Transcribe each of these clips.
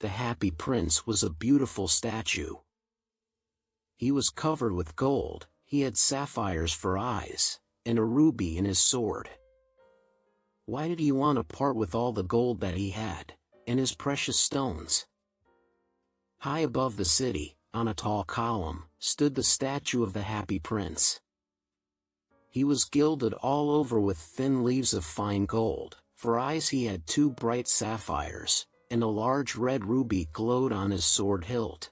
the happy prince was a beautiful statue. He was covered with gold, he had sapphires for eyes, and a ruby in his sword. Why did he want to part with all the gold that he had, and his precious stones? High above the city, on a tall column, stood the statue of the happy prince. He was gilded all over with thin leaves of fine gold. For eyes he had 2 bright sapphires, and a large red ruby glowed on his sword hilt.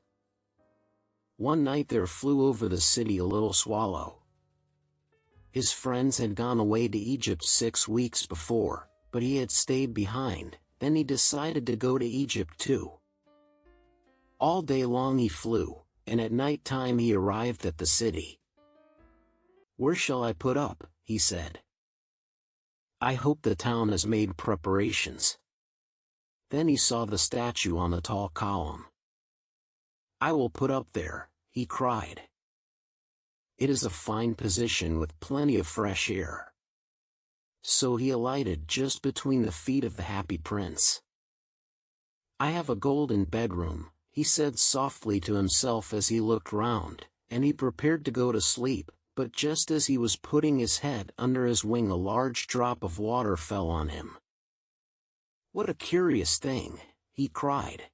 One night there flew over the city a little swallow. His friends had gone away to Egypt 6 weeks before, but he had stayed behind. Then he decided to go to Egypt too. All day long he flew, and at night time he arrived at the city. "Where shall I put up?" he said. "I hope the town has made preparations." Then he saw the statue on the tall column. "I will put up there," he cried. "It is a fine position with plenty of fresh air." So he alighted just between the feet of the happy prince. "I have a golden bedroom," he said softly to himself as he looked round, and he prepared to go to sleep. But just as he was putting his head under his wing, a large drop of water fell on him. "What a curious thing," he cried.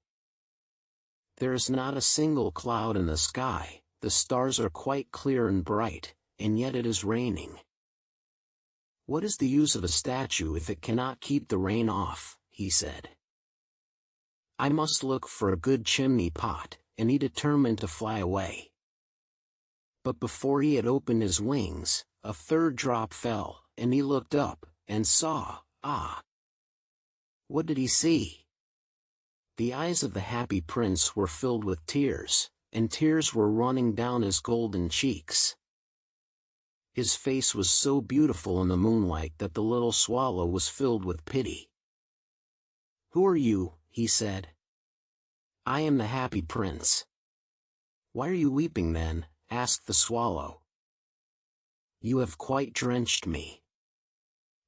"There is not a single cloud in the sky, the stars are quite clear and bright, and yet it is raining. What is the use of a statue if it cannot keep the rain off?" he said. "I must look for a good chimney pot," and he determined to fly away. But before he had opened his wings, a 3rd drop fell, and he looked up, and saw, what did he see? The eyes of the happy prince were filled with tears, and tears were running down his golden cheeks. His face was so beautiful in the moonlight that the little swallow was filled with pity. "Who are you?" he said. "I am the happy prince." "Why are you weeping then?" asked the swallow. "You have quite drenched me."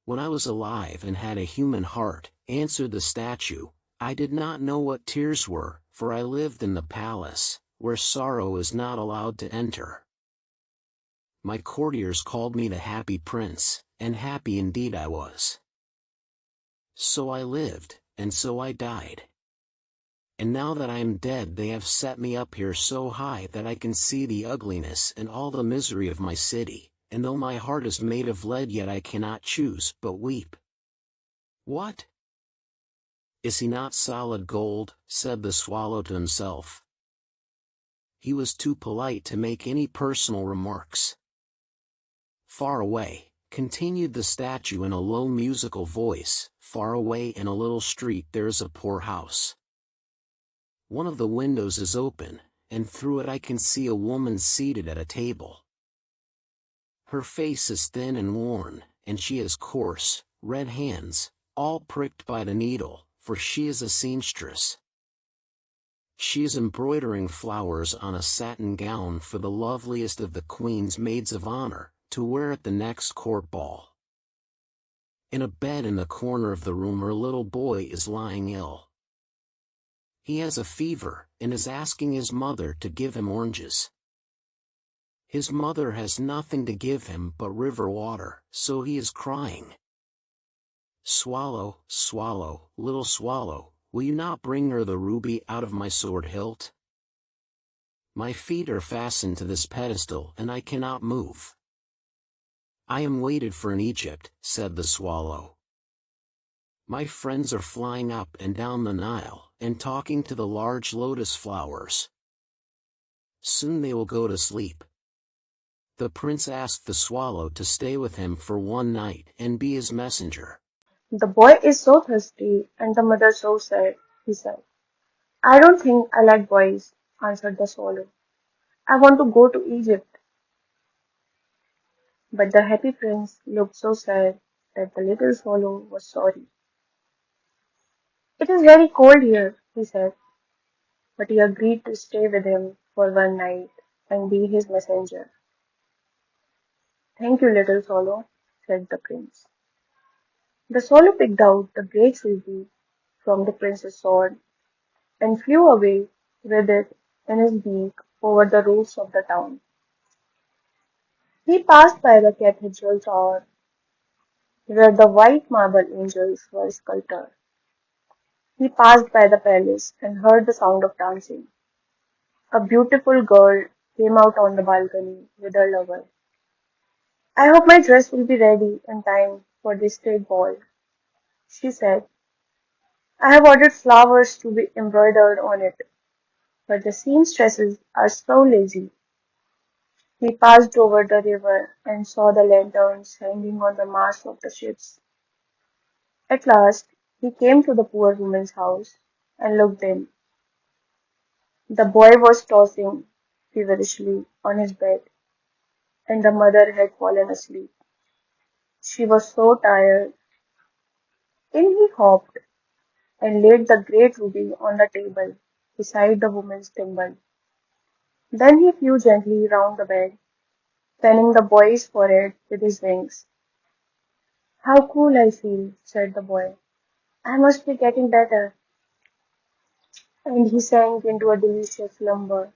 "When I was alive and had a human heart," answered the statue, "I did not know what tears were, for I lived in the palace, where sorrow is not allowed to enter. My courtiers called me the happy prince, and happy indeed I was. So I lived, and so I died. And now that I am dead they have set me up here so high that I can see the ugliness and all the misery of my city, and though my heart is made of lead yet I cannot choose but weep." "What? Is he not solid gold?" said the swallow to himself. He was too polite to make any personal remarks. "Far away," continued the statue in a low musical voice, "far away in a little street there is a poor house. One of the windows is open, and through it I can see a woman seated at a table. Her face is thin and worn, and she has coarse, red hands, all pricked by the needle, for she is a seamstress. She is embroidering flowers on a satin gown for the loveliest of the queen's maids of honor, to wear at the next court ball. In a bed in the corner of the room her little boy is lying ill. He has a fever, and is asking his mother to give him oranges. His mother has nothing to give him but river water, so he is crying. Swallow, swallow, little swallow, will you not bring her the ruby out of my sword hilt? My feet are fastened to this pedestal and I cannot move. I am waited for in Egypt, said the swallow. My friends are flying up and down the Nile, and talking to the large lotus flowers. Soon they will go to sleep. The prince asked the swallow to stay with him for one night and be his messenger. The boy is so thirsty, and the mother so sad, he said. I don't think I like boys, answered the swallow. I want to go to Egypt. But the happy prince looked so sad that the little swallow was sorry. It is very cold here, he said, but he agreed to stay with him for one night and be his messenger. Thank you, little swallow, said the prince. The swallow picked out the great ruby from the prince's sword and flew away with it in his beak over the roofs of the town. He passed by the cathedral tower where the white marble angels were sculpted. He passed by the palace and heard the sound of dancing. A beautiful girl came out on the balcony with her lover. I hope my dress will be ready in time for the state ball, she said. I have ordered flowers to be embroidered on it, but the seamstresses are so lazy. He passed over the river and saw the lanterns hanging on the masts of the ships. At last, he came to the poor woman's house and looked in. The boy was tossing feverishly on his bed, and the mother had fallen asleep. She was so tired. In he hopped and laid the great ruby on the table beside the woman's thimble. Then he flew gently round the bed, fanning the boy's forehead with his wings. How cool I feel, said the boy. I must be getting better. And he sank into a delicious slumber.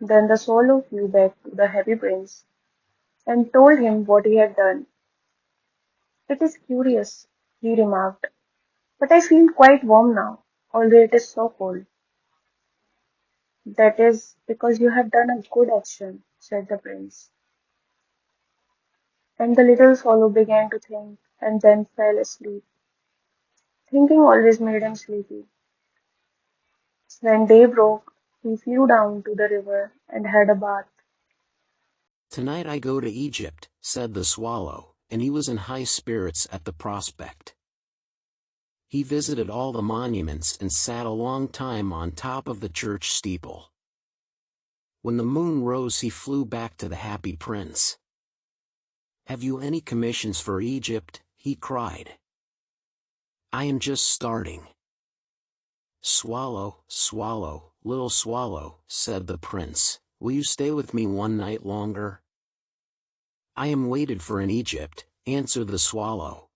Then the swallow flew back to the happy prince and told him what he had done. It is curious, he remarked, but I feel quite warm now, although it is so cold. That is because you have done a good action, said the prince. And the little swallow began to think and then fell asleep. Thinking always made him sleepy. When day broke, he flew down to the river and had a bath. Tonight I go to Egypt, said the swallow, and he was in high spirits at the prospect. He visited all the monuments and sat a long time on top of the church steeple. When the moon rose he flew back to the happy prince. Have you any commissions for Egypt? He cried. I am just starting. Swallow, swallow, little swallow, said the prince, will you stay with me one night longer? I am waited for in Egypt, answered the swallow.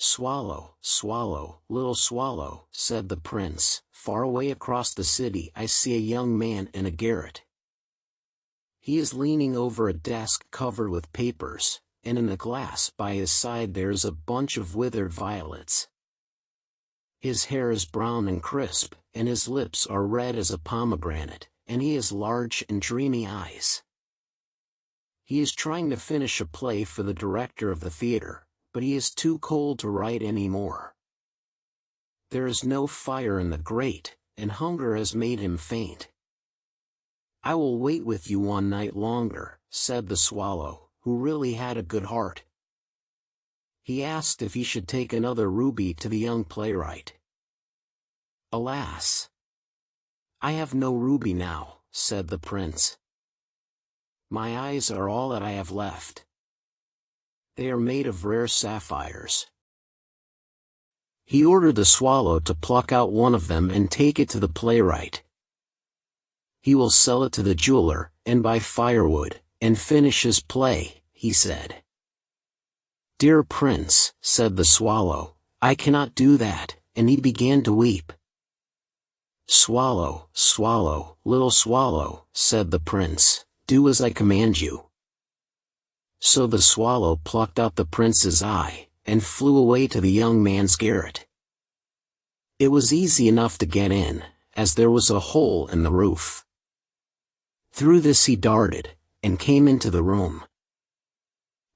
Swallow, swallow, little swallow, said the prince, far away across the city I see a young man in a garret. He is leaning over a desk covered with papers, and in a glass by his side there is a bunch of withered violets. His hair is brown and crisp, and his lips are red as a pomegranate, and he has large and dreamy eyes. He is trying to finish a play for the director of the theater, but he is too cold to write any more. There is no fire in the grate, and hunger has made him faint. I will wait with you one night longer, said the swallow, who really had a good heart. He asked if he should take another ruby to the young playwright. Alas! I have no ruby now, said the prince. My eyes are all that I have left. They are made of rare sapphires. He ordered the swallow to pluck out one of them and take it to the playwright. He will sell it to the jeweler, and buy firewood, and finish his play, he said. Dear prince, said the swallow, I cannot do that, and he began to weep. Swallow, swallow, little swallow, said the prince, do as I command you. So the swallow plucked out the prince's eye, and flew away to the young man's garret. It was easy enough to get in, as there was a hole in the roof. Through this he darted, and came into the room.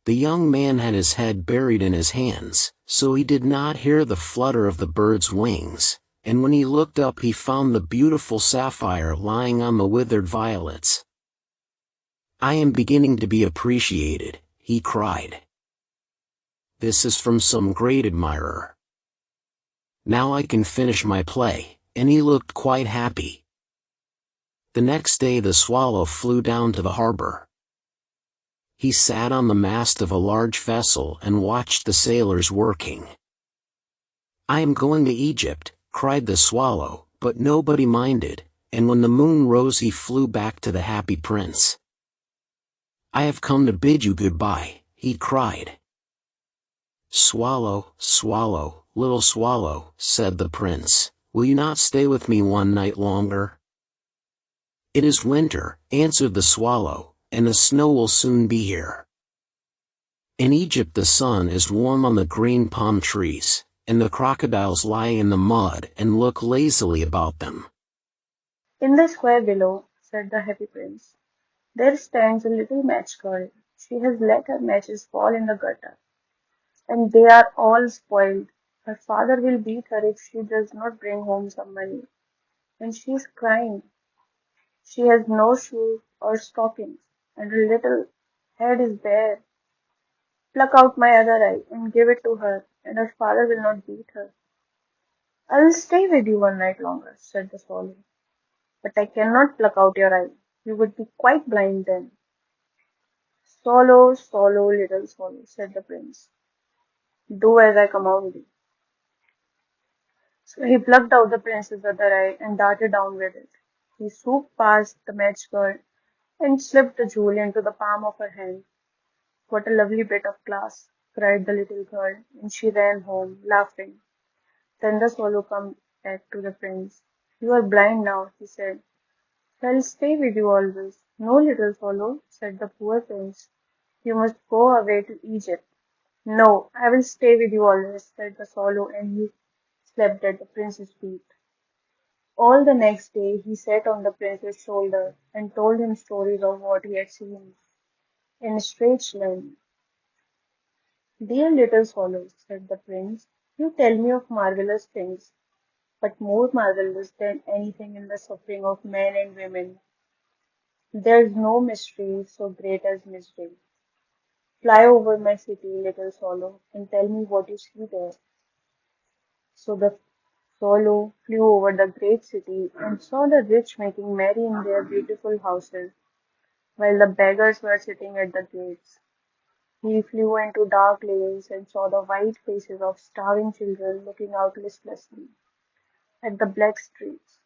The young man had his head buried in his hands, so he did not hear the flutter of the bird's wings, and when he looked up he found the beautiful sapphire lying on the withered violets. I am beginning to be appreciated, he cried. This is from some great admirer. Now I can finish my play, and he looked quite happy. The next day the swallow flew down to the harbor. He sat on the mast of a large vessel and watched the sailors working. I am going to Egypt, cried the swallow, but nobody minded, and when the moon rose he flew back to the happy prince. I have come to bid you goodbye, he cried. Swallow, swallow, little swallow, said the prince, Will you not stay with me one night longer? It is winter, answered the swallow, and the snow will soon be here. In Egypt the sun is warm on the green palm trees, and the crocodiles lie in the mud and look lazily about them. In the square below, said the happy prince, there stands a little match girl. She has let her matches fall in the gutter, and they are all spoiled. Her father will beat her if she does not bring home some money, and she is crying. She has no shoes or stockings, and her little head is bare. Pluck out my other eye and give it to her, and her father will not beat her. I will stay with you one night longer, said the swallow, but I cannot pluck out your eye. You would be quite blind then. Swallow, swallow, little swallow, said the prince. Do as I command thee. So he plucked out the prince's other eye and darted down with it. He swooped past the match girl and slipped the jewel into the palm of her hand. What a lovely bit of glass, cried the little girl, and she ran home, laughing. Then the swallow came back to the prince. You are blind now, he said. So I'll stay with you always. No, little swallow, said the poor prince. You must go away to Egypt. No, I will stay with you always, said the swallow, and he slept at the prince's feet. All the next day he sat on the prince's shoulder and told him stories of what he had seen in strange land. Dear little swallow, said the prince, you tell me of marvelous things, but more marvelous than anything in the suffering of men and women. There is no mystery so great as misery. Fly over my city, little swallow, and tell me what you see there. So the swallow flew over the great city and saw the rich making merry in their beautiful houses, while the beggars were sitting at the gates. He flew into dark lanes and saw the white faces of starving children looking out listlessly at the black streets.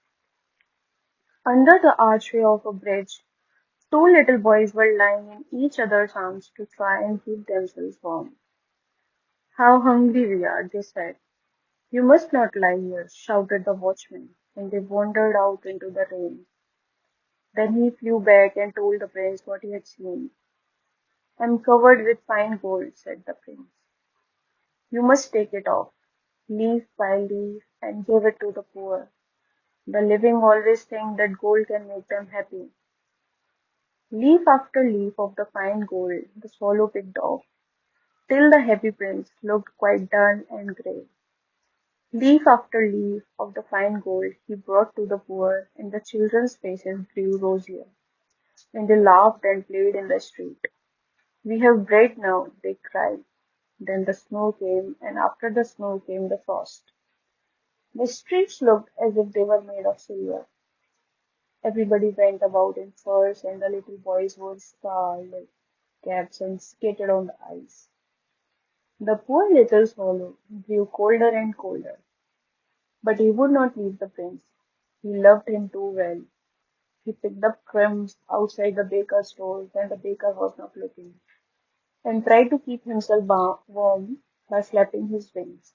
Under the archway of a bridge, two little boys were lying in each other's arms to try and keep themselves warm. How hungry we are, they said. You must not lie here, shouted the watchman, and they wandered out into the rain. Then he flew back and told the prince what he had seen. I am covered with fine gold, said the prince. You must take it off, leaf by leaf, and give it to the poor. The living always think that gold can make them happy. Leaf after leaf of the fine gold the swallow picked off, till the happy prince looked quite dull and grey. Leaf after leaf of the fine gold he brought to the poor, and the children's faces grew rosier, and they laughed and played in the street. We have bread now, they cried. Then the snow came, and after the snow came the frost. The streets looked as if they were made of silver. Everybody went about in furs, and the little boys wore scarlet caps and skated on the ice. The poor little swallow grew colder and colder, but he would not leave the prince. He loved him too well. He picked up crumbs outside the baker's door when the baker was not looking, and tried to keep himself warm by flapping his wings.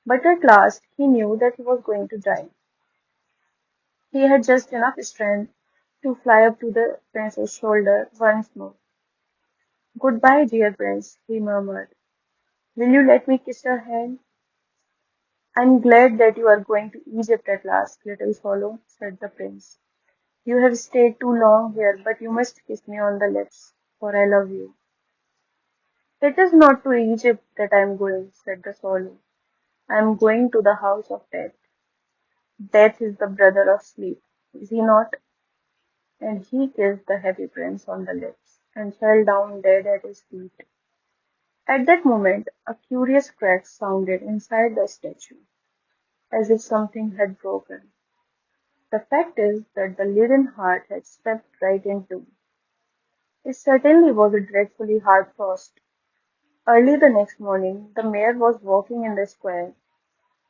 But at last he knew that he was going to die. He had just enough strength to fly up to the prince's shoulder once more. Goodbye, dear prince, he murmured. Will you let me kiss your hand? I'm glad that you are going to Egypt at last, little swallow, said the prince. You have stayed too long here, but you must kiss me on the lips, for I love you. It is not to Egypt that I am going, said the swallow. I am going to the house of death. Death is the brother of sleep, is he not? And he kissed the happy prince on the lips, and fell down dead at his feet. At that moment, a curious crack sounded inside the statue, as if something had broken. The fact is that the leaden heart had swept right in two. It certainly was a dreadfully hard frost. Early the next morning, the mayor was walking in the square,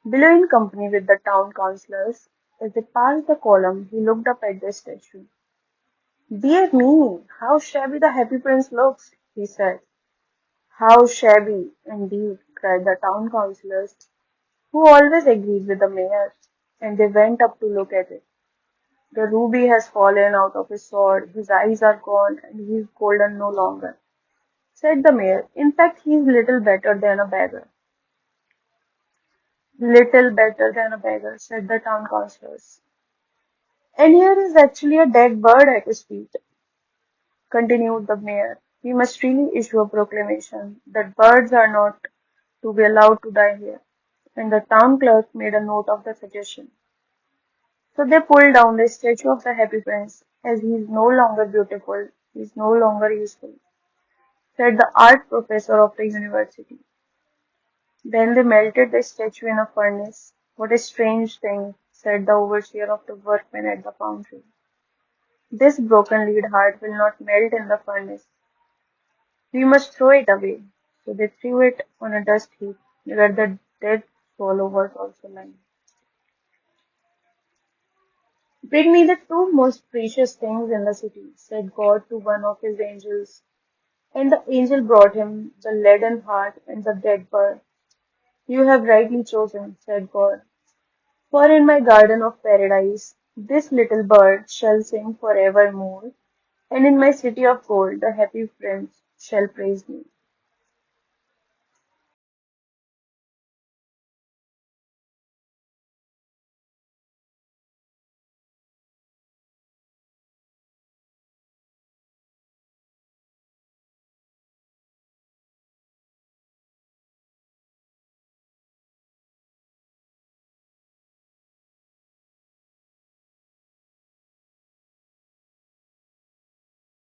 below in company with the town councillors. As they passed the column, he looked up at the statue. Dear me, how shabby the happy prince looks, he said. How shabby, indeed, cried the town councillors, who always agreed with the mayor. and they went up to look at it. The ruby has fallen out of his sword, his eyes are gone, and he is golden no longer, said the mayor. In fact, he is little better than a beggar. Little better than a beggar, said the town councillors. And here is actually a dead bird at his feet, continued the mayor. We must really issue a proclamation that birds are not to be allowed to die here. And the town clerk made a note of the suggestion. So they pulled down the statue of the happy prince, as he is no longer beautiful, he is no longer useful, said the art professor of the university. Then they melted the statue in a furnace. What a strange thing, said the overseer of the workmen at the foundry. This broken lead heart will not melt in the furnace. We must throw it away. So they threw it on a dust heap where the dead swallow was also lying. Bring me the two most precious things in the city, said God to one of his angels. And the angel brought him the leaden heart and the dead bird. You have rightly chosen, said God. For in my garden of paradise this little bird shall sing forevermore, and in my city of gold the happy prince shall praise me.